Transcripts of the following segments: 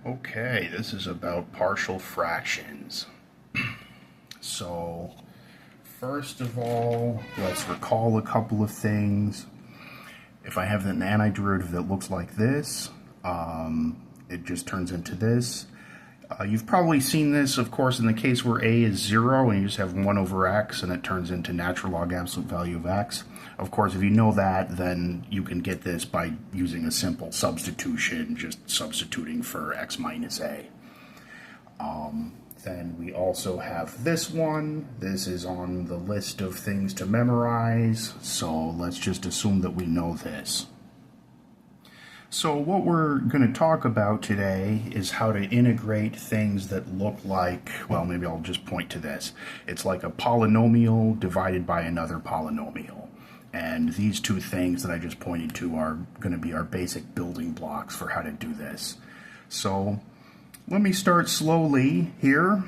Okay, this is about partial fractions. So, first of all, let's recall a couple of things. If I have an antiderivative that looks like this, it just turns into this. You've probably seen this, of course, in the case where a is 0 and you just have 1 over x and it turns into natural log absolute value of x. Of course, if you know that, then you can get this by using a simple substitution, just substituting for x minus a. Then we also have this one. This is on the list of things to memorize, so let's just assume that we know this. So what we're going to talk about today is how to integrate things that look like, well, maybe I'll just point to this. It's like a polynomial divided by another polynomial. And these two things that I just pointed to are going to be our basic building blocks for how to do this. So let me start slowly here.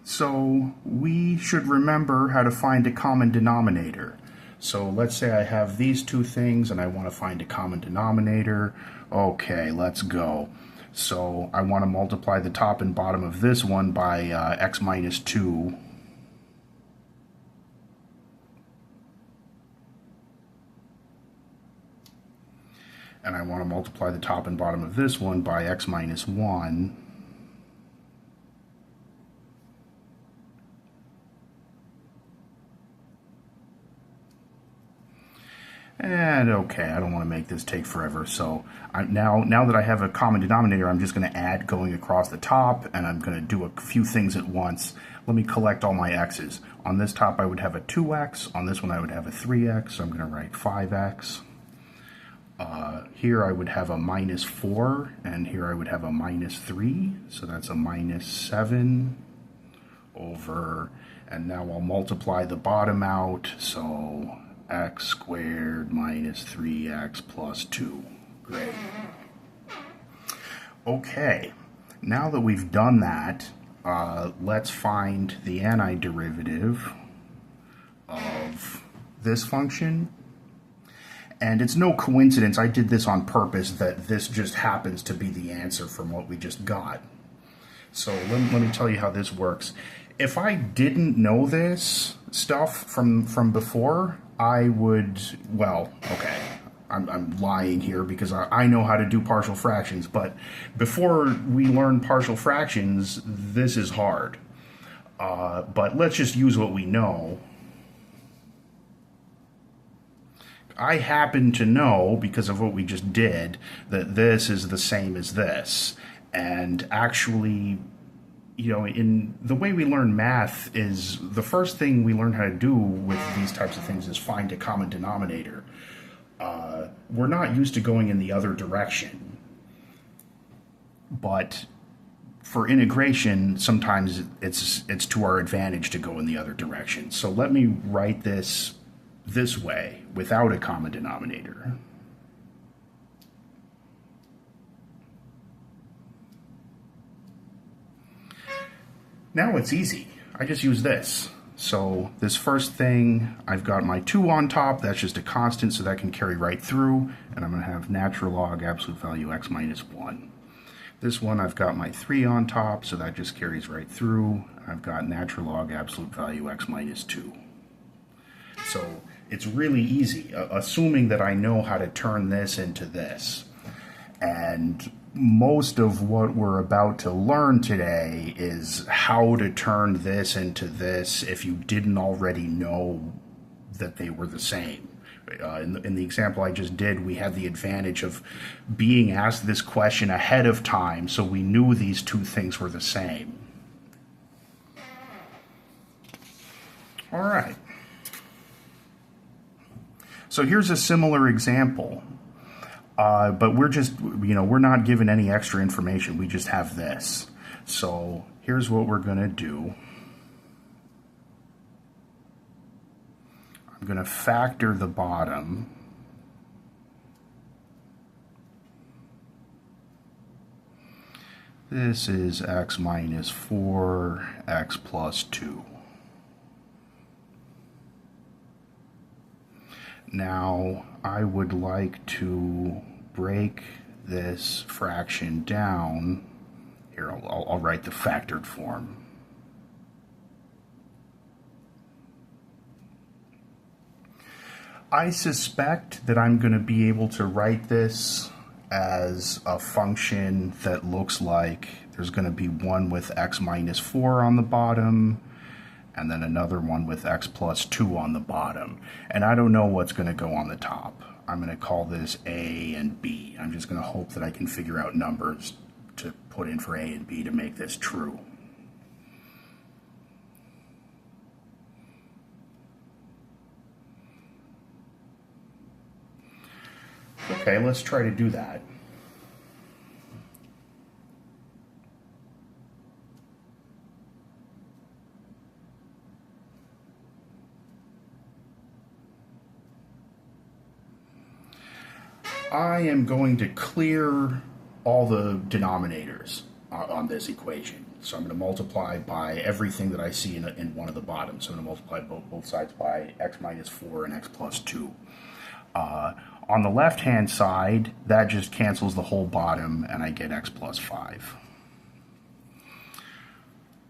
So we should remember how to find a common denominator. So let's say I have these two things and I want to find a common denominator. Okay, let's go. So I want to multiply the top and bottom of this one by x minus 2. And I want to multiply the top and bottom of this one by x minus 1. And okay, I don't want to make this take forever, so now that I have a common denominator, I'm just going to add going across the top, and I'm going to do a few things at once. Let me collect all my x's. On this top I would have a 2x, on this one I would have a 3x, so I'm going to write 5x. Here I would have a minus 4, and here I would have a minus 3, so that's a minus 7 over, and now I'll multiply the bottom out, so x squared minus 3x plus 2. Great. Okay, now that we've done that, let's find the antiderivative of this function. And it's no coincidence, I did this on purpose, that this just happens to be the answer from what we just got. So let me tell you how this works. If I didn't know this stuff from before, I would, well, okay, I'm lying here because I know how to do partial fractions, but before we learn partial fractions, this is hard. But let's just use what we know. I happen to know, because of what we just did, that this is the same as this. And actually, you know, in the way we learn math is the first thing we learn how to do with these types of things is find a common denominator. We're not used to going in the other direction, but for integration, sometimes it's to our advantage to go in the other direction. So let me write this way without a common denominator. Now it's easy. I just use this. So this first thing, I've got my 2 on top. That's just a constant, so that can carry right through. And I'm going to have natural log absolute value x minus 1. This one, I've got my 3 on top, so that just carries right through. I've got natural log absolute value x minus 2. So it's really easy, assuming that I know how to turn this into this. And most of what we're about to learn today is how to turn this into this if you didn't already know that they were the same. In the example I just did, we had the advantage of being asked this question ahead of time, so we knew these two things were the same. All right. So here's a similar example. But we're just, we're not given any extra information. We just have this. So here's what we're going to do. I'm going to factor the bottom. This is x minus 4, x plus 2. Now, I would like to break this fraction down Here, I'll write the factored form. I suspect that I'm going to be able to write this as a function that looks like there's going to be one with x minus 4 on the bottom, and then another one with x plus 2 on the bottom. And I don't know what's going to go on the top. I'm going to call this A and B. I'm just going to hope that I can figure out numbers to put in for A and B to make this true. Okay, let's try to do that. I am going to clear all the denominators on this equation. So I'm going to multiply by everything that I see in one of the bottoms. So I'm going to multiply both sides by x minus 4 and x plus 2. On the left-hand side, that just cancels the whole bottom, and I get x plus 5.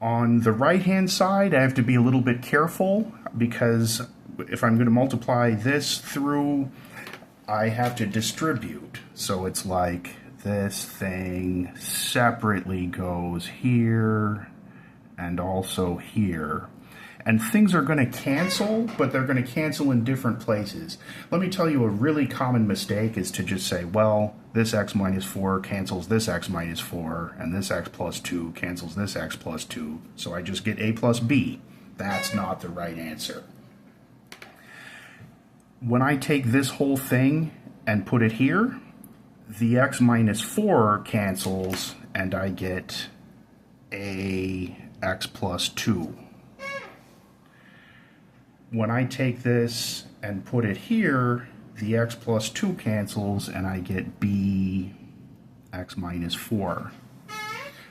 On the right-hand side, I have to be a little bit careful, because if I'm going to multiply this through, I have to distribute. So it's like this thing separately goes here and also here. And things are going to cancel, but they're going to cancel in different places. Let me tell you, a really common mistake is to just say, well, this x minus 4 cancels this x minus 4, and this x plus 2 cancels this x plus 2, so I just get a plus b. That's not the right answer. When I take this whole thing and put it here, the x minus 4 cancels, and I get a x plus 2. When I take this and put it here, the x plus 2 cancels, and I get b x minus 4.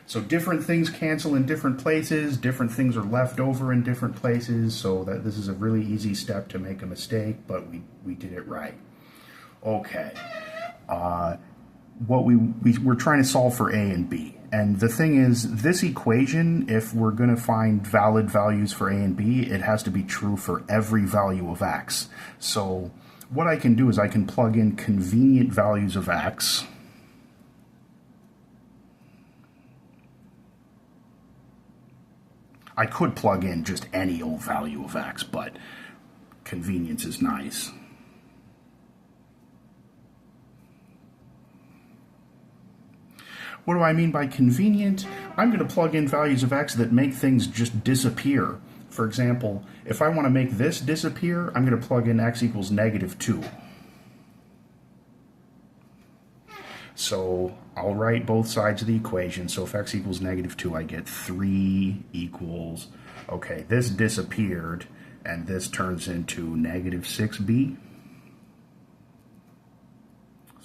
So different things cancel in different places, different things are left over in different places, so that this is a really easy step to make a mistake, but we did it right. Okay. What we're trying to solve for A and B. And the thing is, this equation, if we're going to find valid values for A and B, it has to be true for every value of x. So what I can do is I can plug in convenient values of x. I could plug in just any old value of x, but convenience is nice. What do I mean by convenient? I'm going to plug in values of x that make things just disappear. For example, if I want to make this disappear, I'm going to plug in x equals negative 2. So I'll write both sides of the equation. So if x equals negative 2, I get 3 equals, okay, this disappeared, and this turns into negative 6b.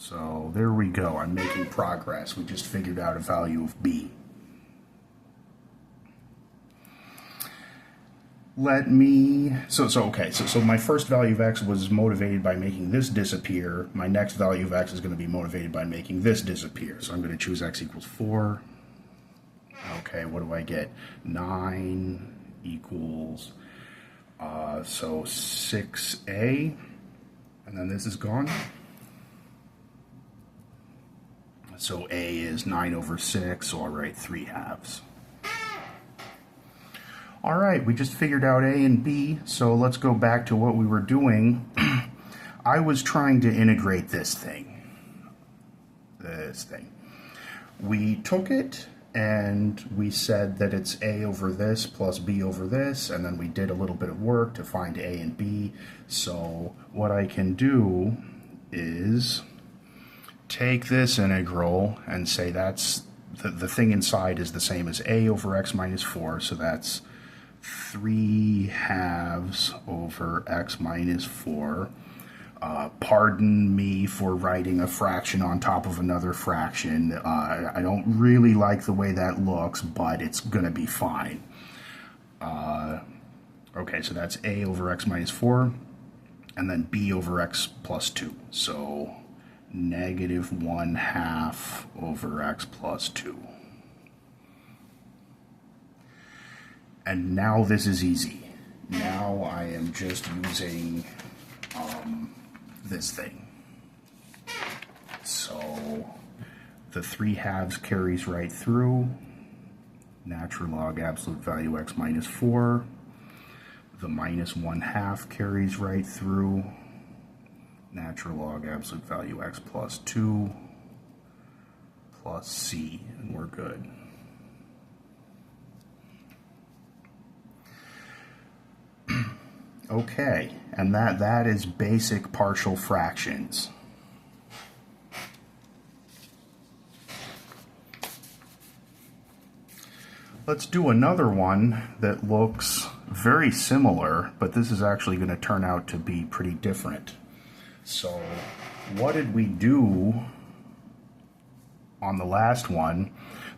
So there we go. I'm making progress. We just figured out a value of b. So my first value of x was motivated by making this disappear. My next value of x is going to be motivated by making this disappear. So I'm going to choose x equals 4. Okay, what do I get? 9 equals, so 6a, and then this is gone. So a is 9 over 6, so I'll write 3/2. All right, we just figured out a and b, so let's go back to what we were doing. I was trying to integrate this thing. We took it and we said that it's a over this plus b over this, and then we did a little bit of work to find a and b. So what I can do is take this integral and say that's the thing inside is the same as a over x minus 4, so that's 3/2 over x minus 4. Pardon me for writing a fraction on top of another fraction. I don't really like the way that looks, but it's going to be fine. Okay, so that's a over x minus 4, and then b over x plus 2. So negative 1/2 over x plus 2. And now this is easy. Now I am just using this thing. So the 3/2 carries right through. Natural log absolute value x minus 4. The minus 1/2 carries right through. Natural log absolute value x plus 2 plus c, and we're good. Okay, and that is basic partial fractions. Let's do another one that looks very similar, but this is actually going to turn out to be pretty different. So, what did we do on the last one?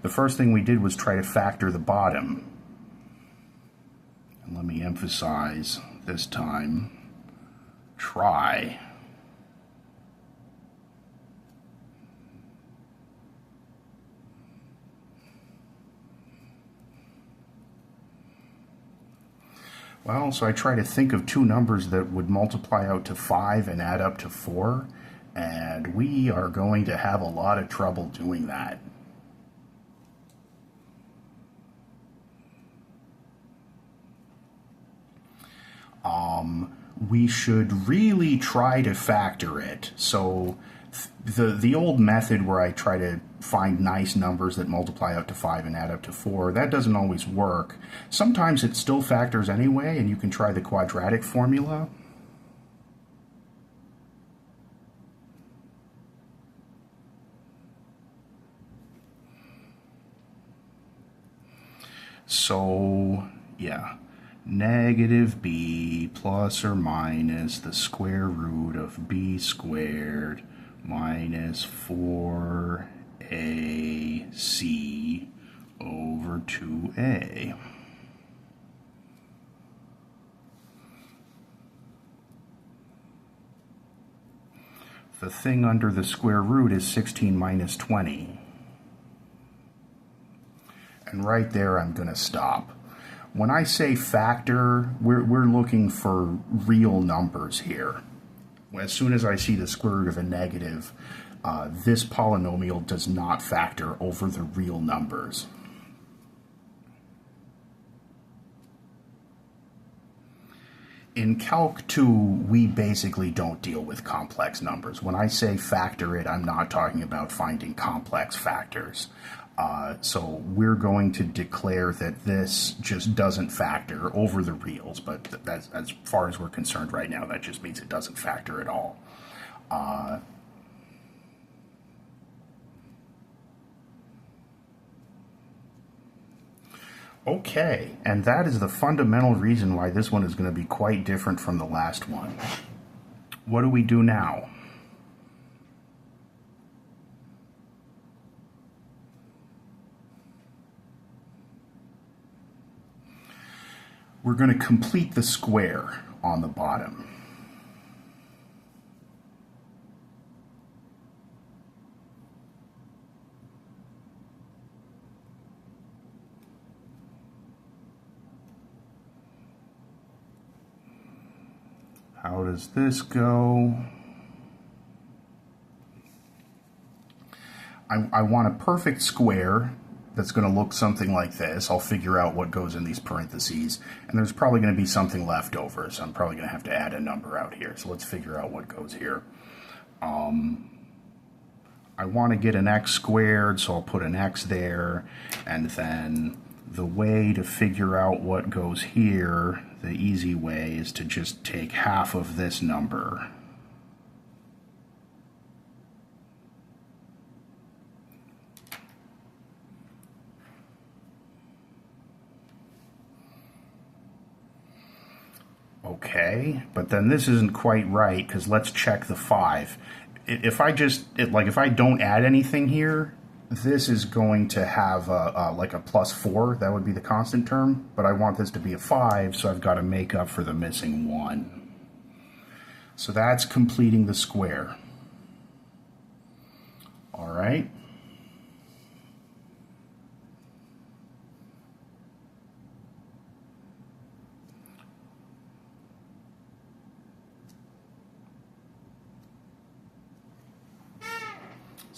The first thing we did was try to factor the bottom. And let me emphasize this time, try. Well, so I try to think of two numbers that would multiply out to 5 and add up to 4, and we are going to have a lot of trouble doing that. We should really try to factor it. So the old method where I try to find nice numbers that multiply out to 5 and add up to 4, that doesn't always work. Sometimes it still factors anyway, and you can try the quadratic formula. So, yeah. Negative b plus or minus the square root of b squared minus 4ac over 2a. The thing under the square root is 16 minus 20. And right there I'm going to stop. When I say factor, we're looking for real numbers here. As soon as I see the square root of a negative, this polynomial does not factor over the real numbers. In Calc 2, we basically don't deal with complex numbers. When I say factor it, I'm not talking about finding complex factors. So we're going to declare that this just doesn't factor over the reals, but that's, as far as we're concerned right now, that just means it doesn't factor at all. Okay, and that is the fundamental reason why this one is going to be quite different from the last one. What do we do now? We're going to complete the square on the bottom. How does this go? I want a perfect square that's going to look something like this. I'll figure out what goes in these parentheses, and there's probably going to be something left over, so I'm probably going to have to add a number out here. So let's figure out what goes here. I want to get an x squared, so I'll put an x there, and then the way to figure out what goes here, the easy way, is to just take half of this number. Okay, but then this isn't quite right, because let's check the 5. If I just, if I don't add anything here, this is going to have like a plus 4. That would be the constant term, but I want this to be a 5, so I've got to make up for the missing 1. So that's completing the square. All right.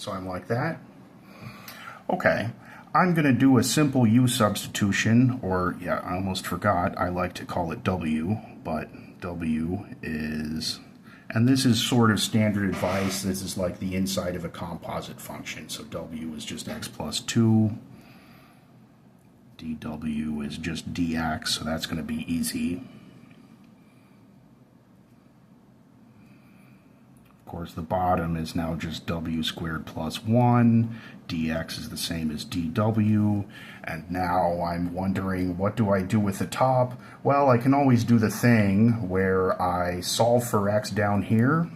So I'm like that. Okay, I'm going to do a simple U substitution, or yeah, I almost forgot, I like to call it W, but W is, and this is sort of standard advice, this is like the inside of a composite function, so W is just x plus 2, dW is just dx, so that's going to be easy. Of course, the bottom is now just w squared plus 1. Dx is the same as dw. And now I'm wondering, what do I do with the top? Well, I can always do the thing where I solve for x down here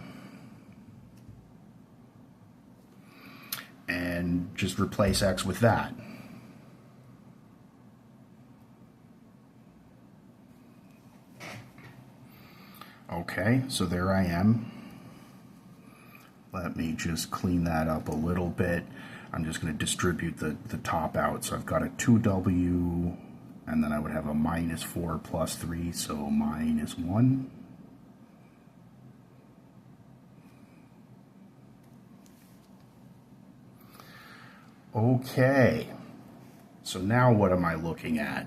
and just replace x with that. Okay, so there I am. Let me just clean that up a little bit. I'm just going to distribute the top out. So I've got a 2w, and then I would have a minus 4 plus 3, so minus 1. Okay, so now what am I looking at?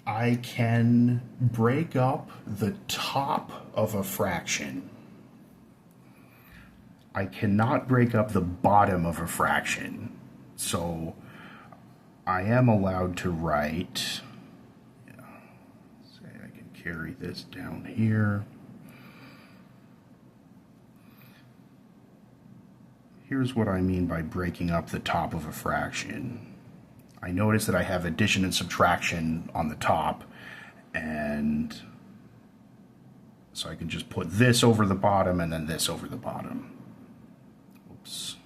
I can break up the top of a fraction. I cannot break up the bottom of a fraction. So I am allowed to write, say I can carry this down here. Here's what I mean by breaking up the top of a fraction. I notice that I have addition and subtraction on the top, and so I can just put this over the bottom and then this over the bottom. Oops.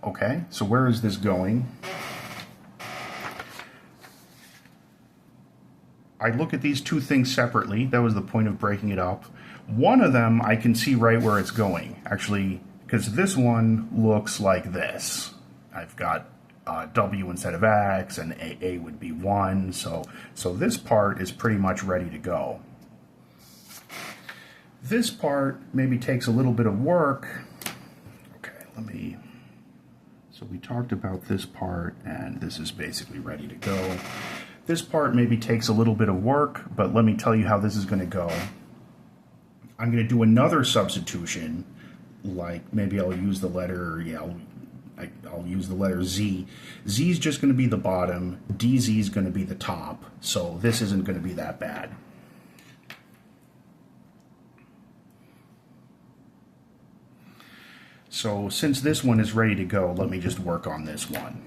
Okay, so where is this going? I look at these two things separately. That was the point of breaking it up. One of them, I can see right where it's going, actually, because this one looks like this. I've got W instead of X, and A would be 1, so this part is pretty much ready to go. This part maybe takes a little bit of work. Okay, so we talked about this part, and this is basically ready to go. This part maybe takes a little bit of work, but let me tell you how this is going to go. I'm going to do another substitution, like maybe I'll use the letter, I'll use the letter Z. Z is just going to be the bottom, DZ is going to be the top, so this isn't going to be that bad. So since this one is ready to go, let me just work on this one.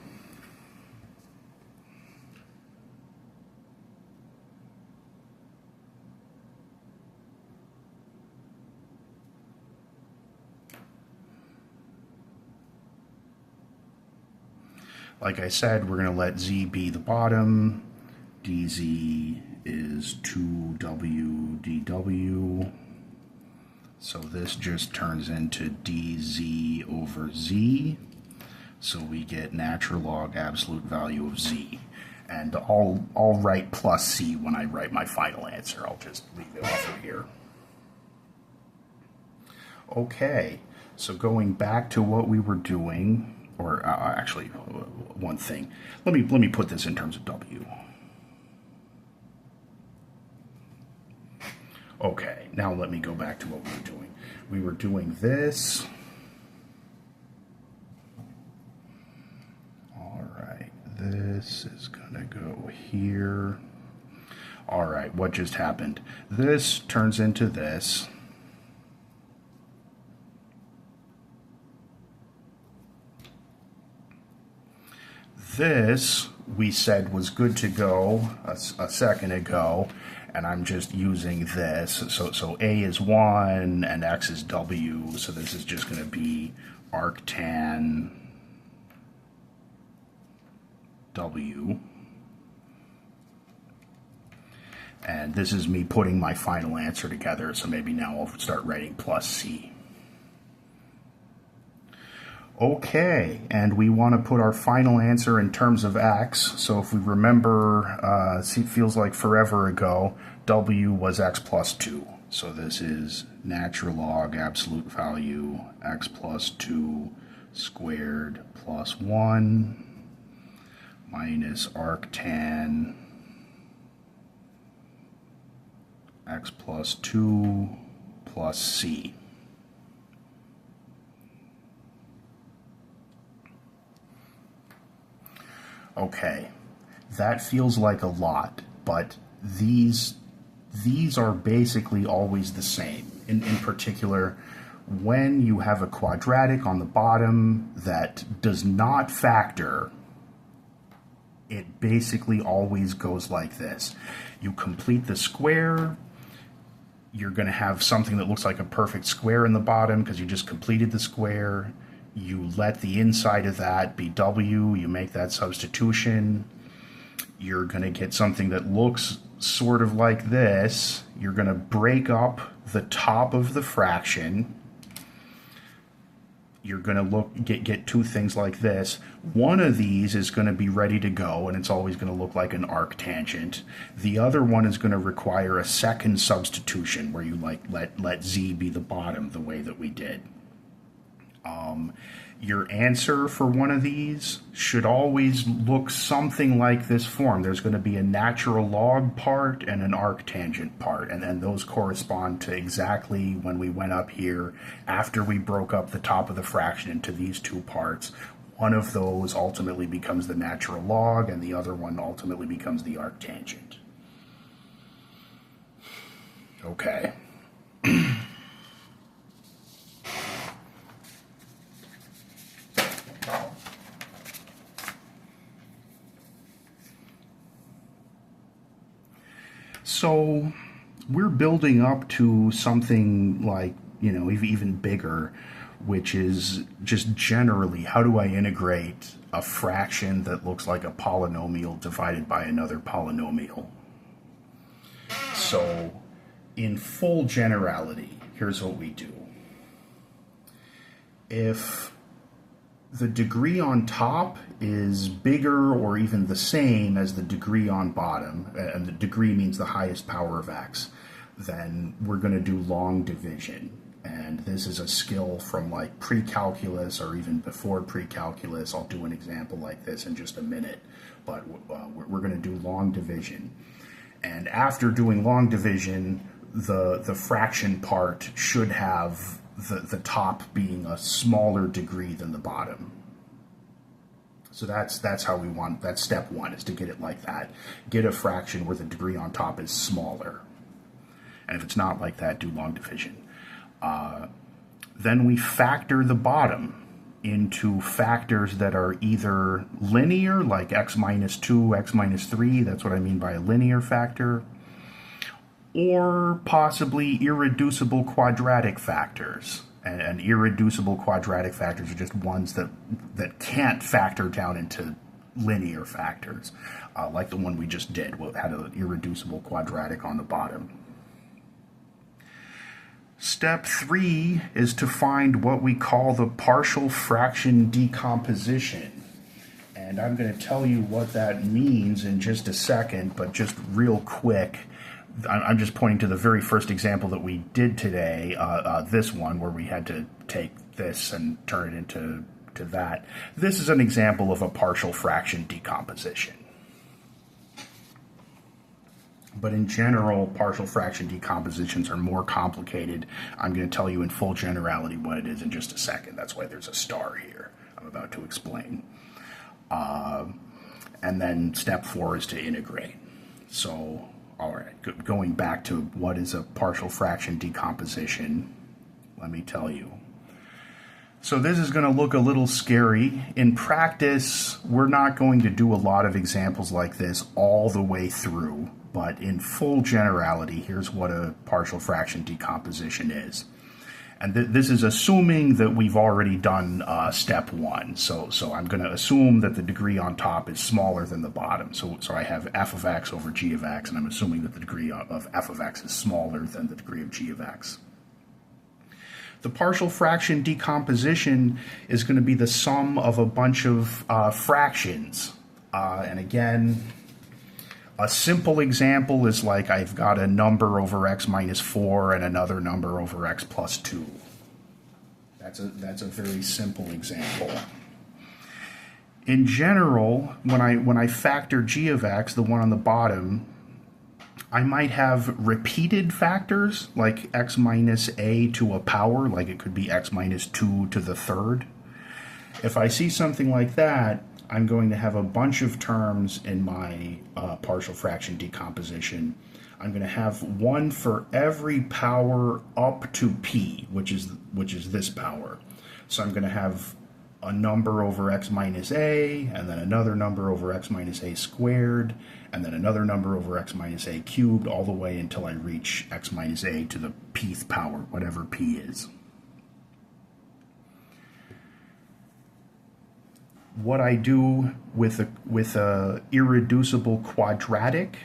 Like I said, we're going to let Z be the bottom. DZ is 2W So this just turns into dz over z. So we get natural log absolute value of z. And I'll write plus c when I write my final answer. I'll just leave it over here. Okay, so going back to what we were doing, or actually one thing. Let me put this in terms of w. Okay, now let me go back to what we were doing. We were doing this. All right, this is gonna go here. All right, what just happened? This turns into this. This, we said, was good to go a second ago, and I'm just using this. So A is 1 and X is W, so this is just going to be arctan W. And this is me putting my final answer together, so maybe now I'll start writing plus C. Okay, and we want to put our final answer in terms of x. So if we remember, it feels like forever ago, w was x plus 2. So this is natural log absolute value x plus 2 squared plus 1 minus arctan x plus 2 plus c. Okay, that feels like a lot, but these are basically always the same. In particular, when you have a quadratic on the bottom that does not factor, it basically always goes like this. You complete the square, you're going to have something that looks like a perfect square in the bottom because you just completed the square. You let the inside of that be w, you make that substitution. You're going to get something that looks sort of like this. You're going to break up the top of the fraction. You're going to get two things like this. One of these is going to be ready to go, and it's always going to look like an arctangent. The other one is going to require a second substitution where you let z be the bottom the way that we did. Your answer for one of these should always look something like this form. There's going to be a natural log part and an arctangent part, and then those correspond to exactly when we went up here after we broke up the top of the fraction into these two parts. One of those ultimately becomes the natural log, and the other one ultimately becomes the arctangent. Okay. So we're building up to something like, even bigger, which is just generally, how do I integrate a fraction that looks like a polynomial divided by another polynomial? So in full generality, here's what we do. If the degree on top is bigger or even the same as the degree on bottom, and the degree means the highest power of x, then we're going to do long division. And this is a skill from like pre-calculus or even before pre-calculus. I'll do an example like this in just a minute, but we're going to do long division. And after doing long division, the fraction part should have the top being a smaller degree than the bottom. So that's how we want, that's step one, is to get it like that. Get a fraction where the degree on top is smaller. And if it's not like that, do long division. Then we factor the bottom into factors that are either linear, like x minus 2, x minus 3, that's what I mean by a linear factor, or possibly irreducible quadratic factors. And irreducible quadratic factors are just ones that can't factor down into linear factors, like the one we just did, had an irreducible quadratic on the bottom. Step 3 is to find what we call the partial fraction decomposition. And I'm going to tell you what that means in just a second, but just real quick, I'm just pointing to the very first example that we did today, this one, where we had to take this and turn it into that. This is an example of a partial fraction decomposition. But in general, partial fraction decompositions are more complicated. I'm going to tell you in full generality what it is in just a second. That's why there's a star here. I'm about to explain. And then step 4 is to integrate. So, all right, going back to what is a partial fraction decomposition, let me tell you. So this is going to look a little scary. In practice, we're not going to do a lot of examples like this all the way through. But in full generality, here's what a partial fraction decomposition is. And this is assuming that we've already done step 1. So I'm going to assume that the degree on top is smaller than the bottom. So I have f of x over g of x, and I'm assuming that the degree of f of x is smaller than the degree of g of x. The partial fraction decomposition is going to be the sum of a bunch of fractions. And again, a simple example is like I've got a number over x minus 4 and another number over x plus 2. That's a very simple example. In general, when I factor g of x, the one on the bottom, I might have repeated factors, like x minus a to a power, like it could be x minus 2 to the third. If I see something like that, I'm going to have a bunch of terms in my partial fraction decomposition. I'm going to have one for every power up to p, which is this power. So I'm going to have a number over x minus a, and then another number over x minus a squared, and then another number over x minus a cubed, all the way until I reach x minus a to the pth power, whatever p is. What I do with a irreducible quadratic,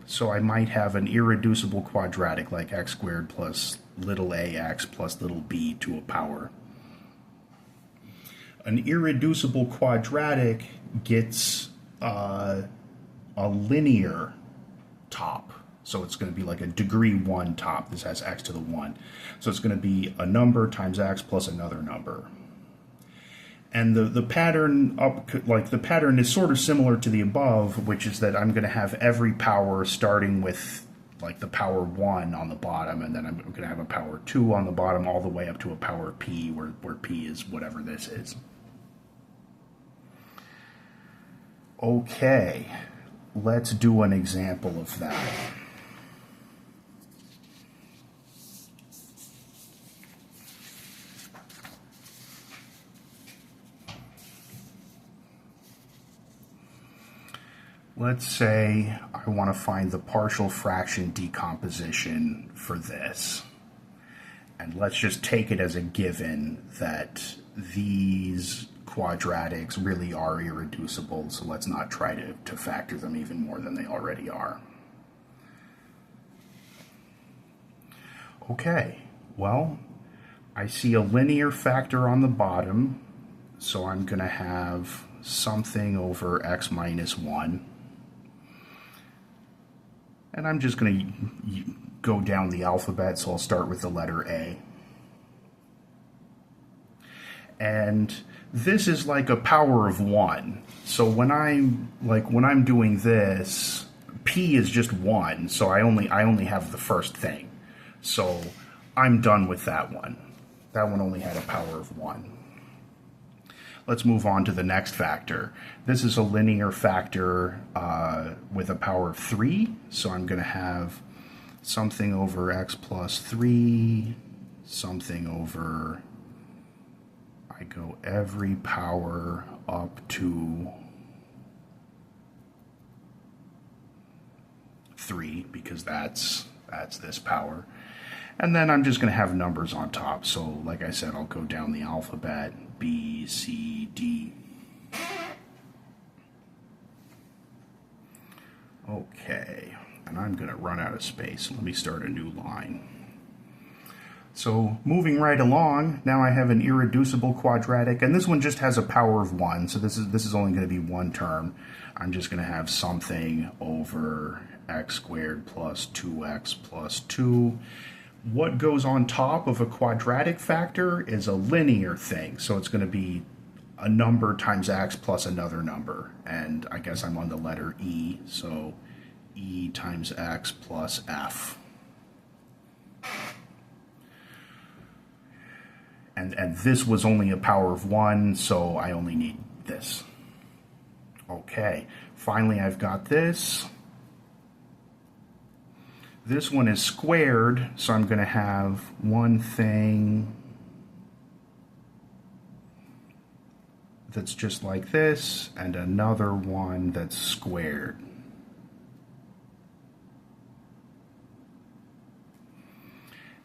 so I might have an irreducible quadratic like x squared plus little ax plus little b to a power. An irreducible quadratic gets a linear top. So it's going to be like a degree 1 top. This has x to the 1. So it's going to be a number times x plus another number. And the pattern the pattern is sort of similar to the above, which is that I'm going to have every power starting with like the power 1 on the bottom, and then I'm going to have a power 2 on the bottom all the way up to a power p, where p is whatever this is. Okay, let's do an example of that. Let's say I want to find the partial fraction decomposition for this. And let's just take it as a given that these quadratics really are irreducible, so let's not try to factor them even more than they already are. Okay, well, I see a linear factor on the bottom, so I'm going to have something over x minus 1. And I'm just going to go down the alphabet, so I'll start with the letter A. And this is like a power of 1. So when I'm doing this, P is just 1, so I only have the first thing. So I'm done with that one. That one only had a power of 1. Let's move on to the next factor. This is a linear factor with a power of 3, so I'm going to have something over x plus 3, something over, I go every power up to 3, because that's this power. And then I'm just going to have numbers on top. So like I said, I'll go down the alphabet, B, C, D. Okay, and I'm going to run out of space. Let me start a new line. So moving right along, now I have an irreducible quadratic, and this one just has a power of 1, so this is only going to be one term. I'm just going to have something over x squared plus 2x plus 2. What goes on top of a quadratic factor is a linear thing, so it's going to be a number times x plus another number, and I guess I'm on the letter E, so E times x plus f. And this was only a power of 1, so I only need this. Okay, finally I've got this. This one is squared, so I'm going to have one thing that's just like this, and another one that's squared.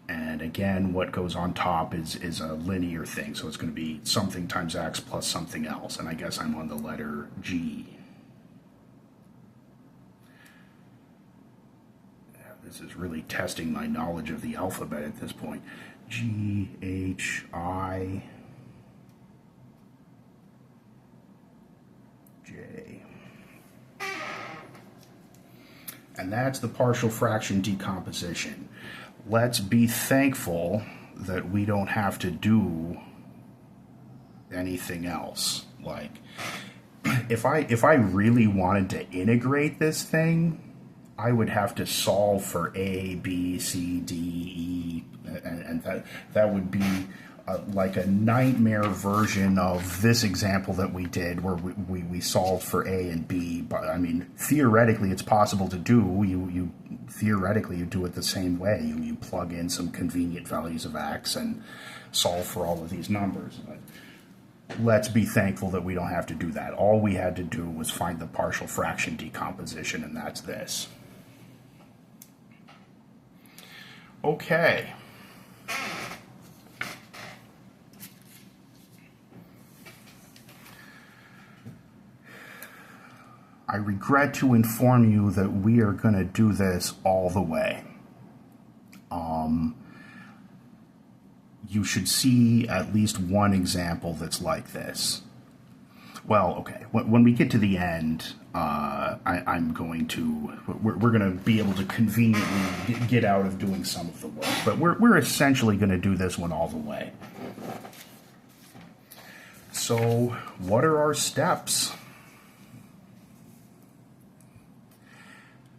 And again, what goes on top is a linear thing, so it's going to be something times x plus something else, and I guess I'm on the letter G. This is really testing my knowledge of the alphabet at this point. GHIJ. And that's the partial fraction decomposition. Let's be thankful that we don't have to do anything else. Like, if I really wanted to integrate this thing, I would have to solve for A, B, C, D, E, and that would be like a nightmare version of this example that we did, where we solved for A and B. But I mean, theoretically, it's possible to do. You theoretically, you do it the same way. You plug in some convenient values of x and solve for all of these numbers. But let's be thankful that we don't have to do that. All we had to do was find the partial fraction decomposition, and that's this. Okay. I regret to inform you that we are going to do this all the way. You should see at least one example that's like this. Well, okay, when we get to the end, I'm going to, we're going to be able to conveniently get out of doing some of the work, but we're essentially going to do this one all the way. So, what are our steps?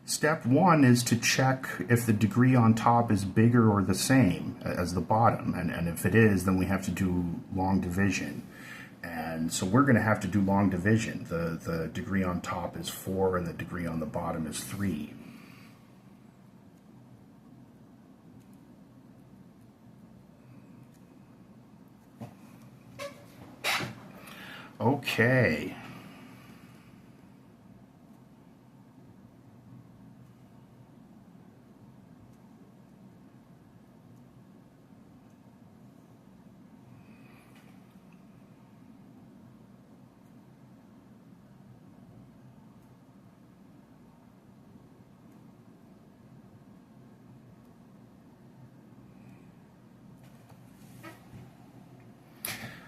Step one is to check if the degree on top is bigger or the same as the bottom, and if it is, then we have to do long division. And so we're going to have to do long division. The degree on top is 4 and the degree on the bottom is 3. Okay.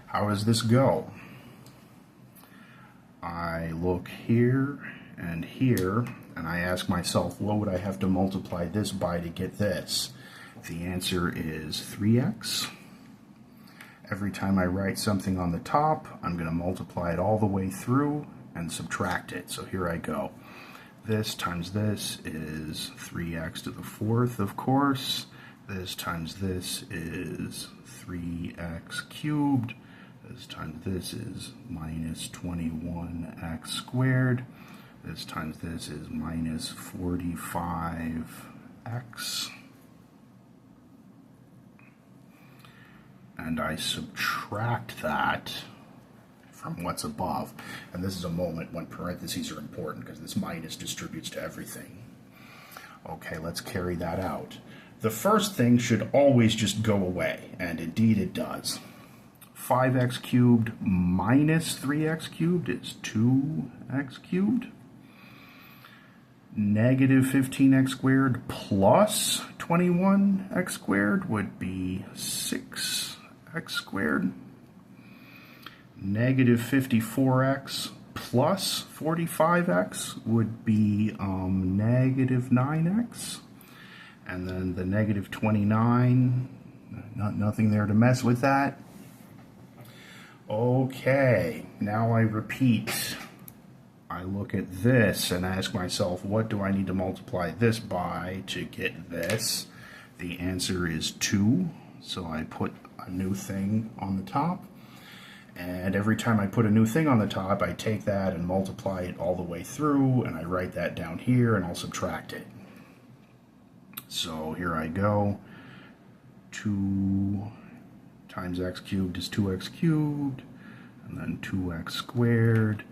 How does this go? I look here, and I ask myself, what would I have to multiply this by to get this? The answer is 3x. Every time I write something on the top, I'm going to multiply it all the way through and subtract it. So here I go. This times this is 3x to the 4th, of course. This times this is 3x cubed. This times this is minus 21x squared. This times this is minus 45x. And I subtract that from what's above. And this is a moment when parentheses are important, because this minus distributes to everything. Okay, let's carry that out. The first thing should always just go away, and indeed it does. 5x cubed minus 3x cubed is 2x cubed. Negative 15x squared plus 21x squared would be 6x squared. Negative 54x plus 45x would be negative 9x. And then the negative 29, nothing there to mess with that. Okay, now I repeat. I look at this and ask myself, what do I need to multiply this by to get this? The answer is 2, so I put a new thing on the top. And every time I put a new thing on the top, I take that and multiply it all the way through, and I write that down here, and I'll subtract it. So here I go. 2 times x cubed is 2x cubed, and then 2x squared,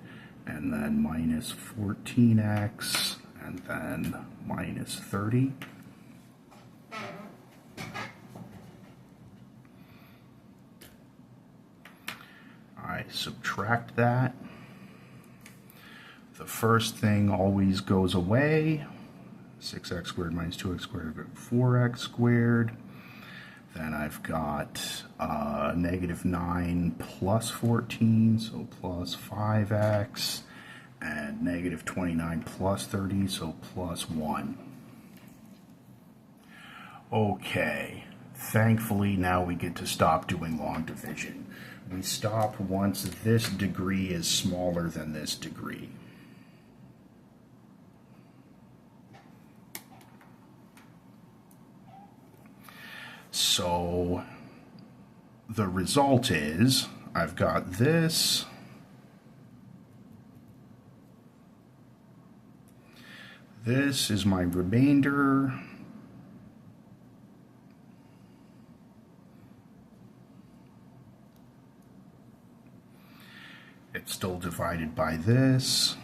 and then minus 14x, and then minus 30. I subtract that. The first thing always goes away. 6x squared minus 2x squared, 4x squared. Then I've got negative 9 plus 14, so plus 5x, and negative 29 plus 30, so plus 1. Okay, thankfully now we get to stop doing long division. We stop once this degree is smaller than this degree. So the result is I've got this. This is my remainder. It's still divided by this.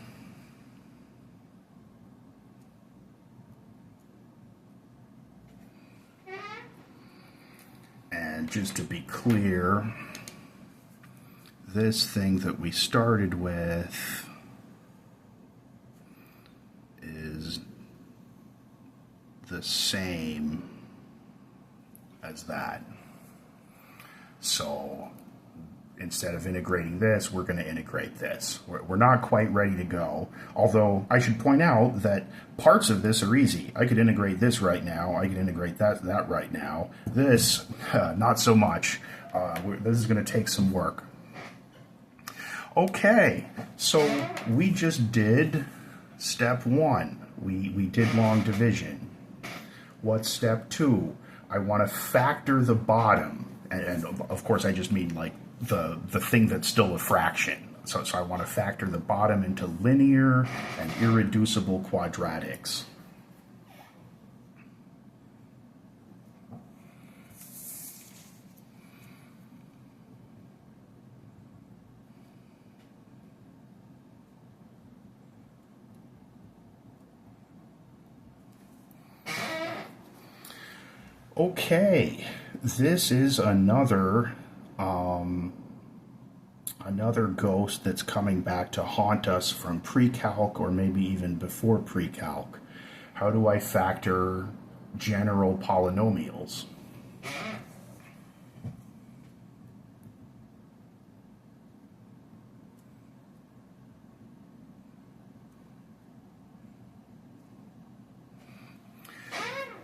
And just to be clear, this thing that we started with is the same as that. So instead of integrating this, we're going to integrate this. We're not quite ready to go. Although I should point out that parts of this are easy. I could integrate this right now. I could integrate that right now. This, not so much. This is going to take some work. Okay, so we just did step 1. We did long division. What's step 2? I want to factor the bottom. And of course, I just mean like the thing that's still a fraction. So I want to factor the bottom into linear and irreducible quadratics. Okay, this is another ghost that's coming back to haunt us from pre-calc or maybe even before pre-calc. How do I factor general polynomials?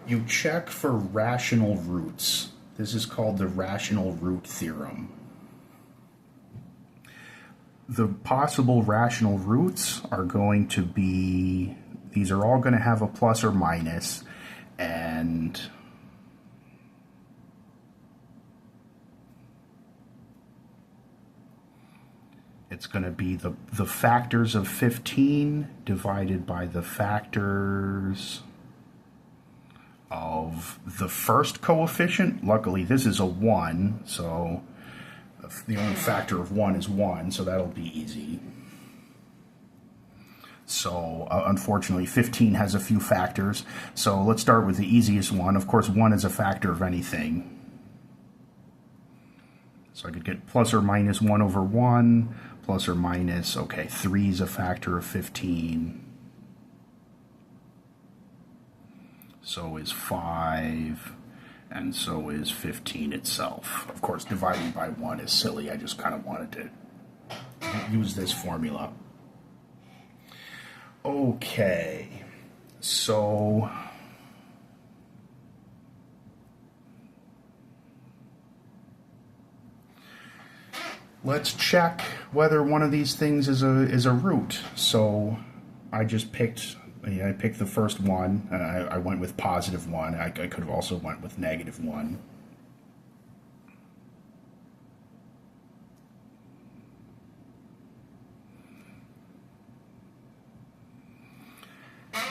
You check for rational roots. This is called the rational root theorem. The possible rational roots are going to be, these are all going to have a plus or minus, and it's going to be the factors of 15 divided by the factors of the first coefficient. Luckily, this is a 1, so the only factor of 1 is 1, so that'll be easy. So, unfortunately, 15 has a few factors, so let's start with the easiest one. Of course, 1 is a factor of anything. So I could get plus or minus 1 over 1, plus or minus, okay, 3 is a factor of 15. So is 5, and so is 15 itself. Of course, dividing by 1 is silly. I just kind of wanted to use this formula. Okay, so let's check whether one of these things is a root. So I just picked the first one, and I went with positive 1. I could have also went with negative 1.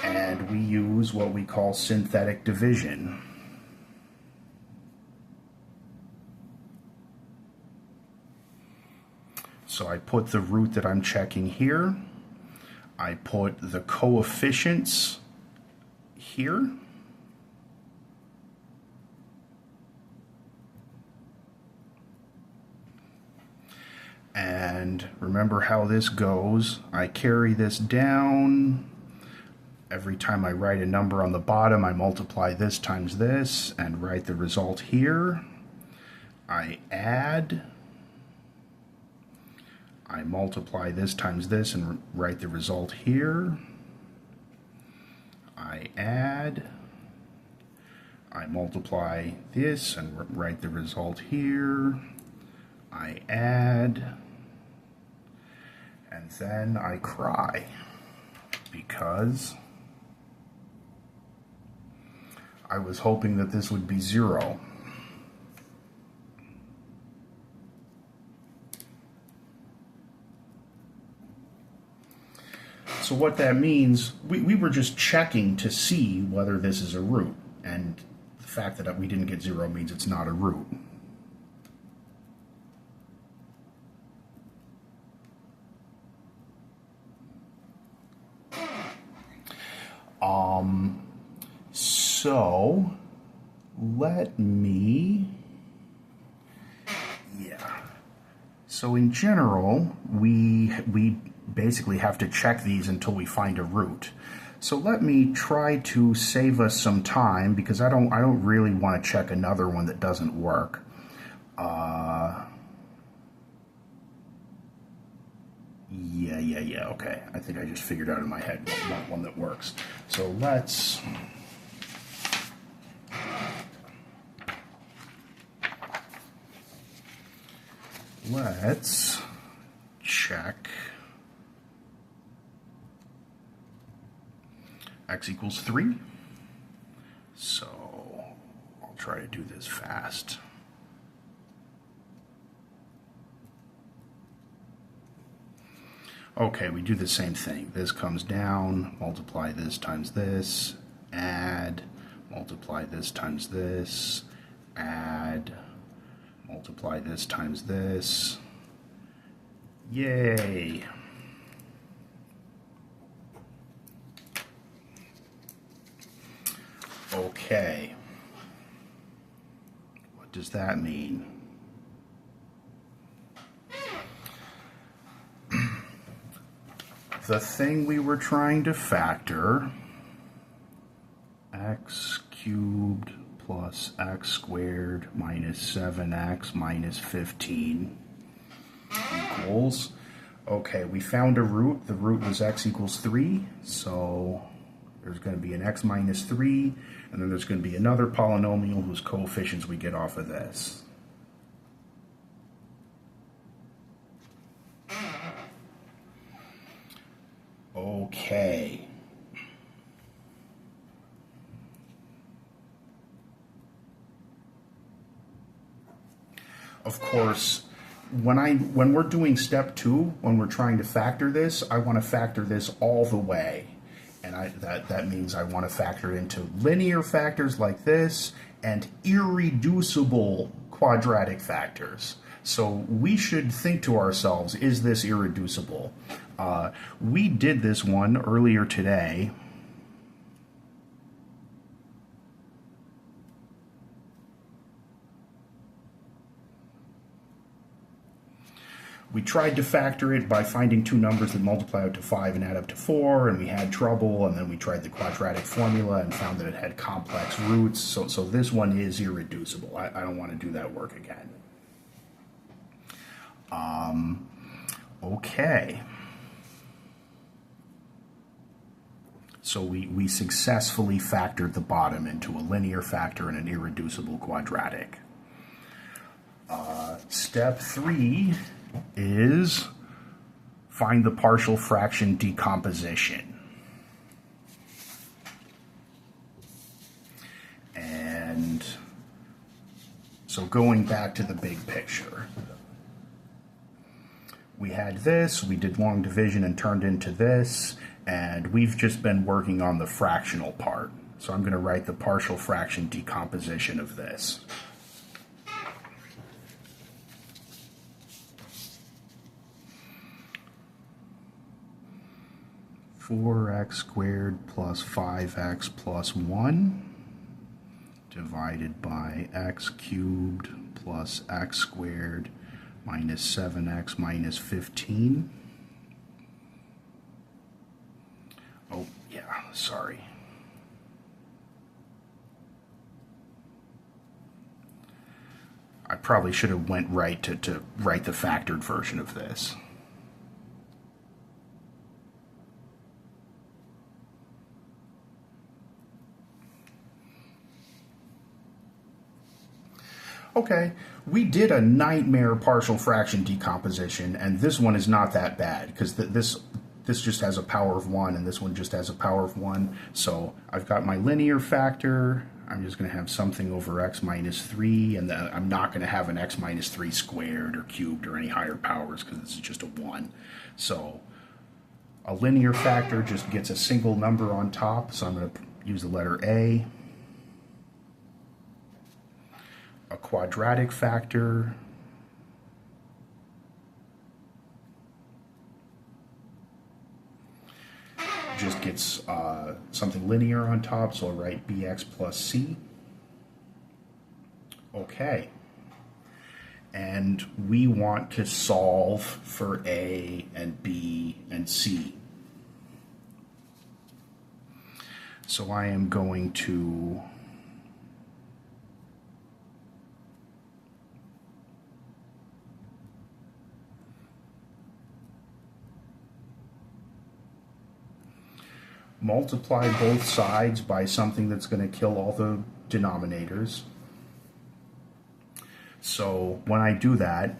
And we use what we call synthetic division. So I put the root that I'm checking here. I put the coefficients here. And remember how this goes. I carry this down. Every time I write a number on the bottom, I multiply this times this and write the result here. I add. I multiply this times this and write the result here. I add. I multiply this and write the result here. I add. And then I cry because I was hoping that this would be 0. So what that means, we were just checking to see whether this is a root. And the fact that we didn't get 0 means it's not a root. So let me, so in general, we basically have to check these until we find a root. So let me try to save us some time, because I don't really want to check another one that doesn't work. Yeah, okay. I think I just figured out in my head one that works. So let's check x equals 3. So I'll try to do this fast. Okay, we do the same thing. This comes down, multiply this times this, add, multiply this times this, add, multiply this times this. Yay! Okay. What does that mean? The thing we were trying to factor, x cubed plus x squared minus 7x minus 15 equals, okay, we found a root. The root was x equals 3, so there's going to be an x minus 3, and then there's going to be another polynomial whose coefficients we get off of this. Okay. Of course, when we're doing step 2, when we're trying to factor this, I want to factor this all the way. And that means I want to factor into linear factors like this and irreducible quadratic factors. So we should think to ourselves, is this irreducible? We did this one earlier today. We tried to factor it by finding two numbers that multiply out to 5 and add up to 4, and we had trouble, and then we tried the quadratic formula and found that it had complex roots. So this one is irreducible. I don't want to do that work again. Okay. So we successfully factored the bottom into a linear factor and an irreducible quadratic. Step 3 is find the partial fraction decomposition. And so going back to the big picture, we had this, we did long division and turned into this, and we've just been working on the fractional part. So I'm going to write the partial fraction decomposition of this. 4x squared plus 5x plus 1 divided by x cubed plus x squared minus 7x minus 15. Oh, yeah. Sorry. I probably should have went right to write the factored version of this. Okay, we did a nightmare partial fraction decomposition, and this one is not that bad, because this just has a power of 1, and this one just has a power of 1. So I've got my linear factor. I'm just going to have something over x minus 3, and I'm not going to have an x minus 3 squared or cubed or any higher powers, because this is just a 1. So a linear factor just gets a single number on top, so I'm going to use the letter A. A quadratic factor just gets something linear on top, so I'll write bx plus c. Okay. And we want to solve for a and b and c. So I am going to multiply both sides by something that's going to kill all the denominators. So when I do that,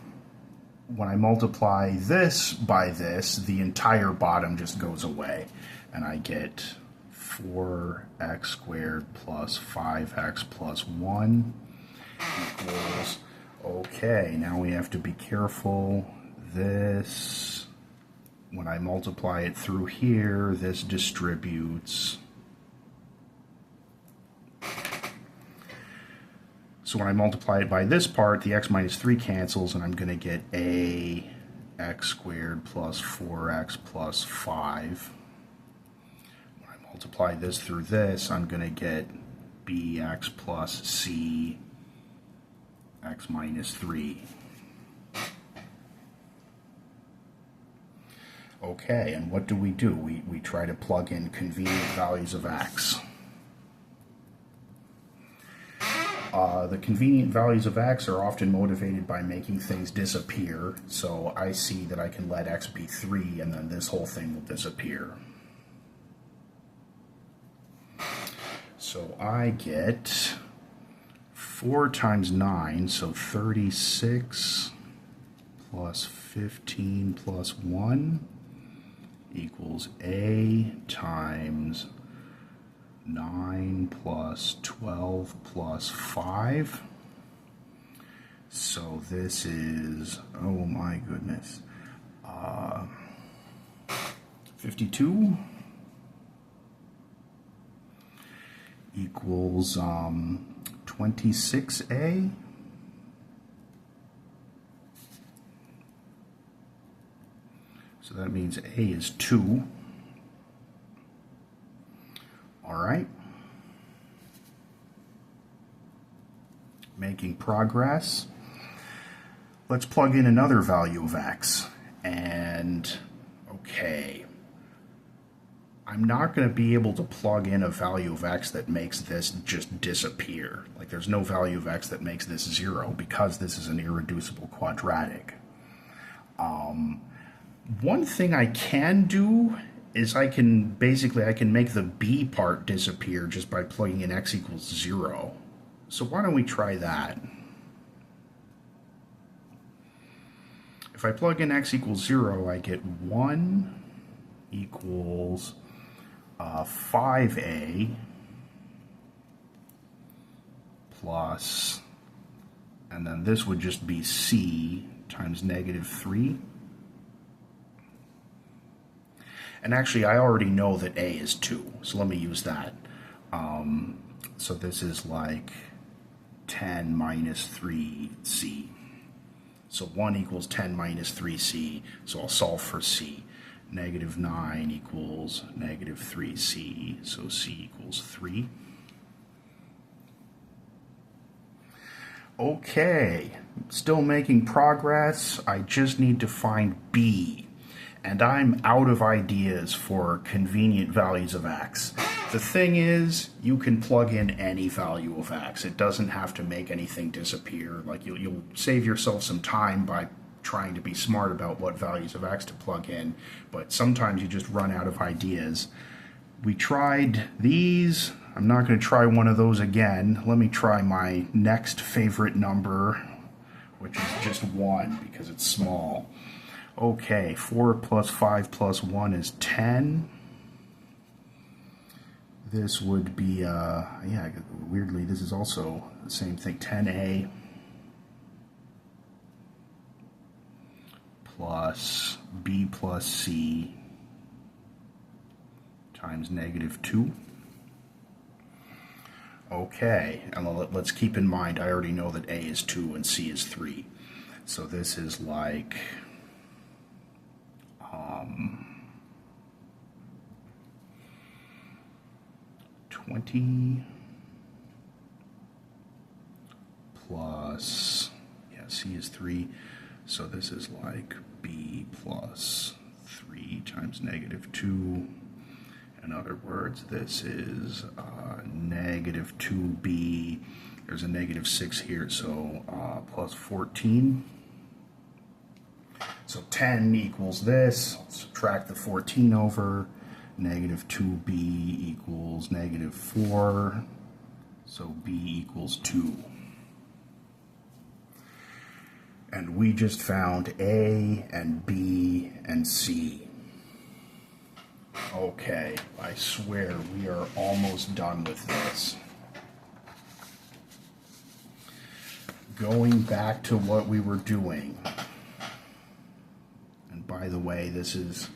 when I multiply this by this, the entire bottom just goes away, and I get 4x squared plus 5x plus 1 equals, okay, now we have to be careful. This, when I multiply it through here, this distributes. So when I multiply it by this part, the x minus 3 cancels, and I'm going to get a x squared plus 4x plus 5. When I multiply this through this, I'm going to get bx plus c x minus 3. Okay, and what do? We try to plug in convenient values of x. The convenient values of x are often motivated by making things disappear, so I see that I can let x be 3, and then this whole thing will disappear. So I get 4 times 9, so 36 plus 15 plus 1 equals a times 9 plus 12 plus 5. So this is, oh my goodness, 52 equals 26a. So that means a is 2. All right. Making progress. Let's plug in another value of x. And, okay, I'm not going to be able to plug in a value of x that makes this just disappear. Like, there's no value of x that makes this 0 because this is an irreducible quadratic. One thing I can do is I can make the b part disappear just by plugging in x equals 0. So why don't we try that? If I plug in x equals 0, I get 1 equals 5a plus, and then this would just be c times negative 3. And actually, I already know that a is 2, so let me use that. So this is like 10 minus 3c. So 1 equals 10 minus 3c, so I'll solve for c. Negative 9 equals negative 3c, so c equals 3. Okay, still making progress. I just need to find b. and I'm out of ideas for convenient values of x. The thing is, you can plug in any value of x. It doesn't have to make anything disappear. Like you'll save yourself some time by trying to be smart about what values of x to plug in, but sometimes you just run out of ideas. We tried these. I'm not going to try one of those again. Let me try my next favorite number, which is just 1 because it's small. Okay, 4 plus 5 plus 1 is 10. This would be, yeah, weirdly, this is also the same thing, 10a plus b plus c times -2. Okay, and let's keep in mind, I already know that a is 2 and c is 3. So this is like, 20 plus, yeah, c is 3, so this is like b plus 3 times -2. In other words, this is -2b, there's a -6 here, so plus 14. So 10 equals this, subtract the 14 over, -2b equals -4, so b equals 2. And we just found A and B and C. Okay, I swear we are almost done with this. Going back to what we were doing. And by the way, this is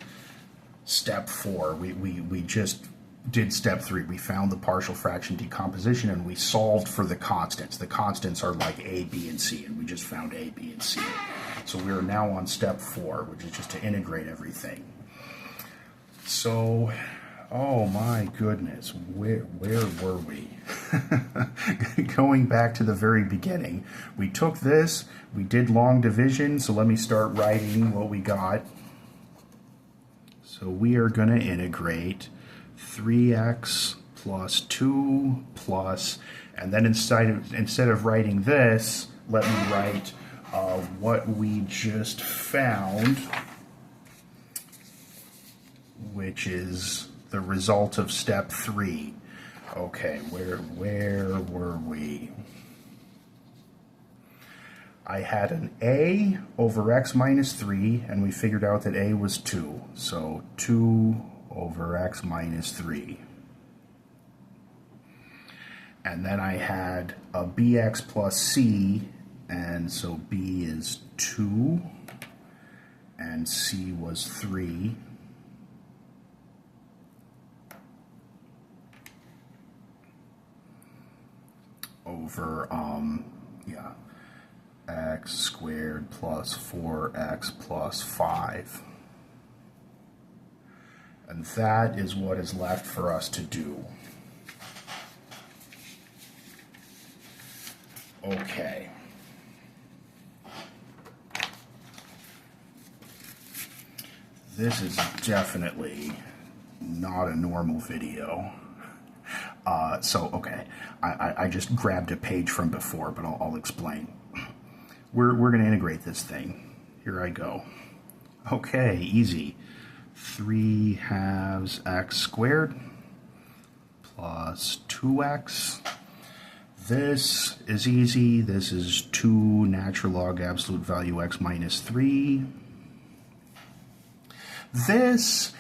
step 4. We just did step 3. We found the partial fraction decomposition and we solved for the constants. The constants are like A, B, and C, and we just found A, B, and C. So we are now on step 4, which is just to integrate everything. So, oh my goodness, where were we? Going back to the very beginning, we took this, we did long division, so let me start writing what we got. So we are going to integrate 3x plus 2 plus, and then instead of writing this, let me write what we just found, which is the result of step 3. Okay, where were we? I had an a over x minus 3, and we figured out that a was 2. So 2 over x minus 3. And then I had a bx plus c, and so b is 2, and c was 3. Over, yeah, x squared plus 4x plus 5. And that is what is left for us to do. Okay. This is definitely not a normal video. Okay, I just grabbed a page from before, but I'll explain. We're going to integrate this thing. Here I go. Okay, easy. 3 halves x squared plus 2x. This is easy. This is 2 natural log absolute value x minus 3. This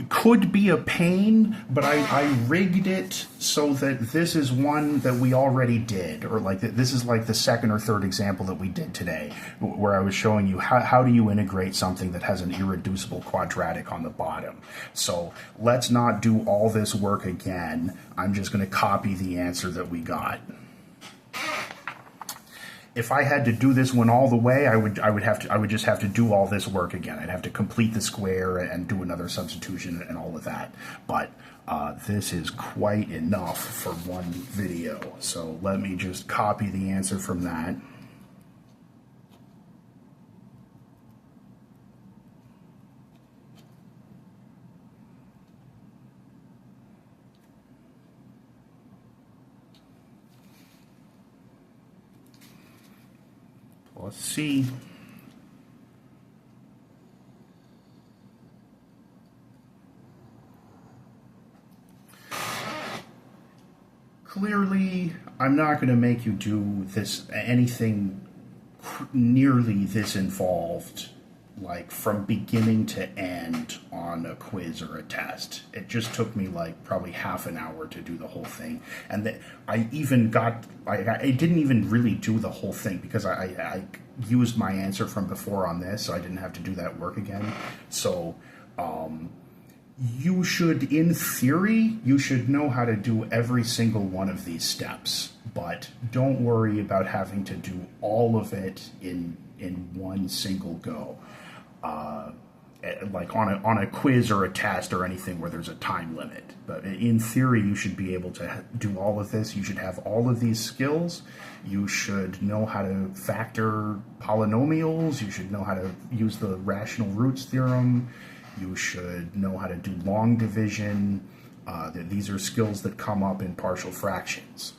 could be a pain, but I rigged it so that this is one that we already did, or like this is like the second or third example that we did today, where I was showing you how do you integrate something that has an irreducible quadratic on the bottom. So let's not do all this work again. I'm just going to copy the answer that we got. If I had to do this one all the way, I would just have to do all this work again. I'd have to complete the square and do another substitution and all of that. But this is quite enough for one video. So let me just copy the answer from that. let's see. Clearly, I'm not going to make you do this anything nearly this involved, like from beginning to end on a quiz or a test. It just took me like probably half an hour to do the whole thing, and I didn't even really do the whole thing because I used my answer from before on this, so I didn't have to do that work again. So you should, in theory, you should know how to do every single one of these steps, but don't worry about having to do all of it in one single go. Like on a quiz or a test or anything where there's a time limit. But in theory, you should be able to do all of this. You should have all of these skills. You should know how to factor polynomials. You should know how to use the rational roots theorem. You should know how to do long division. These are skills that come up in partial fractions.